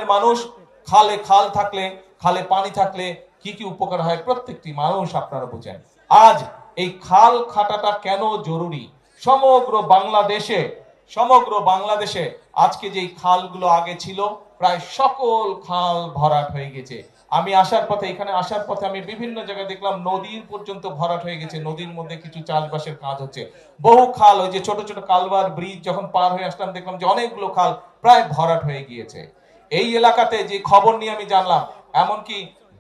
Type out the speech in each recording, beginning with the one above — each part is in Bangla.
গ্রামের মানুষ খাল থাকলে, খালে পানি থাকলে কি কি উপকার হয় প্রত্যেকটি মানুষ আপনারা বুঝেন। আজ এই খাল খাটাটা কেন জরুরি? সমগ্র বাংলাদেশে আজকে যে খালগুলো আগে ছিল প্রায় সকল খাল ভরাট হয়ে গেছে। এখানে আসার পথে আমি বিভিন্ন জায়গায় দেখলাম নদীর পর্যন্ত ভরাট হয়ে গেছে। নদীর মধ্যে কিছু চাষবাসের কাজ হচ্ছে। বহু খাল, ওই যে ছোট ছোট কালভার ব্রিজ যখন পার হয়ে আসলাম দেখলাম যে অনেকগুলো খাল প্রায় ভরাট হয়ে গিয়েছে। এই এলাকাতে যে খবর নিয়ে আমি জানলাম, এমনকি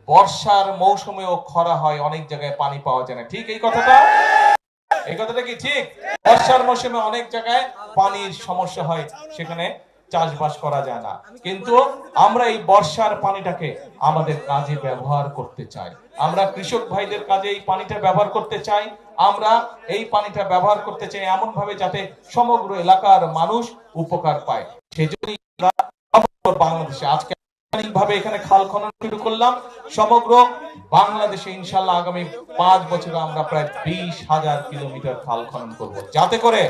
বর্ষার মৌসুমেও খরা হয়, অনেক জায়গায় পানি পাওয়া যায় না। ঠিক এই কথাটা কি ঠিক? বর্ষার মৌসুমে অনেক জায়গায় পানির সমস্যা হয়, সেখানে চাষবাস করা যায় না। কিন্তু আমরা এই বর্ষার পানিটাকে আমাদের কাজে ব্যবহার করতে চাই। আমরা কৃষক ভাইদের কাজে এই পানিটা ব্যবহার করতে চাই। আমরা এই পানিটা ব্যবহার করতে চাই এমন ভাবে যাতে সমগ্র এলাকার মানুষ উপকার পায়। সেজন্যই আমরা বাংলাদেশে আজকে ভাবে এখানে খাল খনন শুরু করলাম। সমগ্র বাংলাদেশে ইনশাআল্লাহ আগামী 5 বছরে আমরা প্রায় 20,000 কিলোমিটার খাল খনন করব, যাতে করে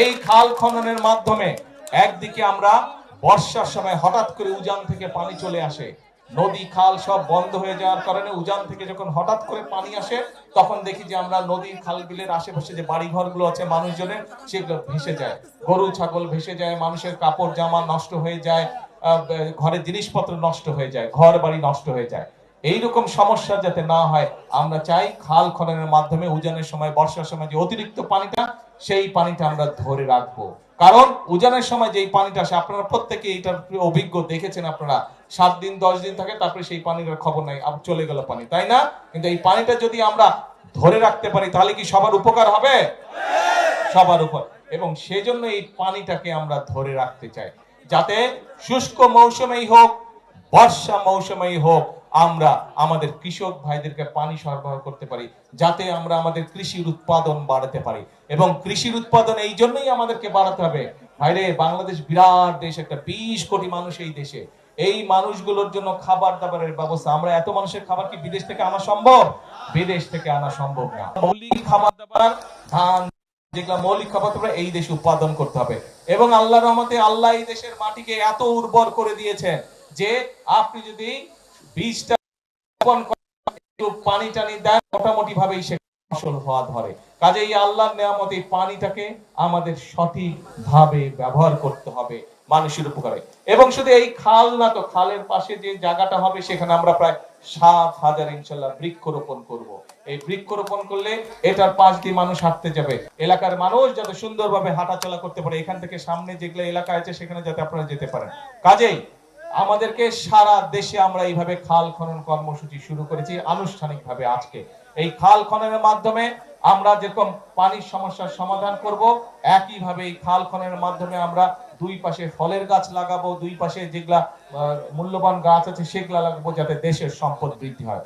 এই খাল খননের মাধ্যমে একদিকে আমরা বর্ষার সময় হঠাৎ করে উজান থেকে পানি চলে আসে, নদী খাল সব বন্ধ হয়ে যাওয়ার কারণে উজান থেকে যখন হঠাৎ করে পানি আসে তখন দেখি যে আমরা নদীর খাল বিলের আশেপাশে যে বাড়ি ঘরগুলো আছে মানুষজনের, সেগুলো ভেসে যায়, গরু ছাগল ভেসে যায়, মানুষের কাপড় জামা নষ্ট হয়ে যায়, ঘরের জিনিসপত্র নষ্ট হয়ে যায়, ঘর বাড়ি নষ্ট হয়ে যায়। এইরকম সমস্যা যাতে না হয় আমরা চাই খাল খননের মাধ্যমে উজানের সময়, বর্ষার সময় যে অতিরিক্ত পানিটা, সেই পানিটা আমরা ধরে রাখবো। কারণ উজানের সময় যে পানিটা আসে, আপনারা প্রত্যেকে এইটার অভিজ্ঞ, দেখেছেন আপনারা, 7 দিন 10 দিন থাকে, তারপরে সেই পানির খবর নাই, আবার চলে গেল পানি, তাই না? কিন্তু এই পানিটা যদি আমরা ধরে রাখতে পারি তাহলে কি সবার উপকার হবে? সবার উপর। এবং সেজন্য এই পানিটাকে আমরা ধরে রাখতে চাই, যাতে শুষ্ক মৌসুমেই হোক, বর্ষা মৌসুমেই হোক, আমরা আমাদের কৃষক ভাইদেরকে পানি সরবরাহ করতে পারি, যাতে আমরা আমাদের কৃষির উৎপাদন বাড়াতে পারি। এবং কৃষির উৎপাদন এই জন্যই আমাদেরকে বাড়াতে হবে। ভাইরে, বাংলাদেশ বিরাট দেশ, একটা 20 কোটি মানুষ এই দেশে। এই মানুষগুলোর জন্য খাবার দাবারের ব্যবস্থা, আমরা এত মানুষের খাবার কি বিদেশ থেকে আনা সম্ভব? বিদেশ থেকে আনা সম্ভব না। মৌলিক খাবার দাবার, ধান, যেগুলো মৌলিক খাবার দাবার এই দেশে উৎপাদন করতে হবে। এবং আল্লাহর রহমতে আল্লাহ এই দেশের মাটিকে এত উর্বর করে দিয়েছেন যে আপনি যদি বীজটা পানি টানি দেন, মোটামুটি ভাবেই সে ফসল হওয়া ধরে। কাজেই আল্লাহর নেয়ামত, এই পানিটাকে আমাদের সঠিক ভাবে ব্যবহার করতে হবে মানুষের উপকারে। এবং শুধু এই খাল না, তো খালের পাশে যে জায়গাটা হবে সেখানে আমরা প্রায় 7,000 ইনশাআল্লাহ বৃক্ষরোপণ করব। এই বৃক্ষরোপণ করলে এটার পাশ দিয়ে মানুষ হাঁটতে যাবে, এলাকার মানুষ যাতে সুন্দরভাবে হাঁটাচলা করতে পারে, এখান থেকে সামনে যেগুলো এলাকা আছে সেখানে যাতে আপনারা যেতে পারেন। কাজেই আমাদেরকে সারা দেশে আমরা এইভাবে খাল খনন কর্মসূচি শুরু করেছি আনুষ্ঠানিকভাবে। আজকে এই খাল খননের মাধ্যমে আমরা যেরকম পানির সমস্যার সমাধান করব, একইভাবে এই খাল খননের মাধ্যমে আমরা দুই পাশে ফলের গাছ লাগাবো, দুই পাশে যেগুলা মূল্যবান গাছ আছে সেগুলা লাগাবো, যাতে দেশের সম্পদ বৃদ্ধি হয়।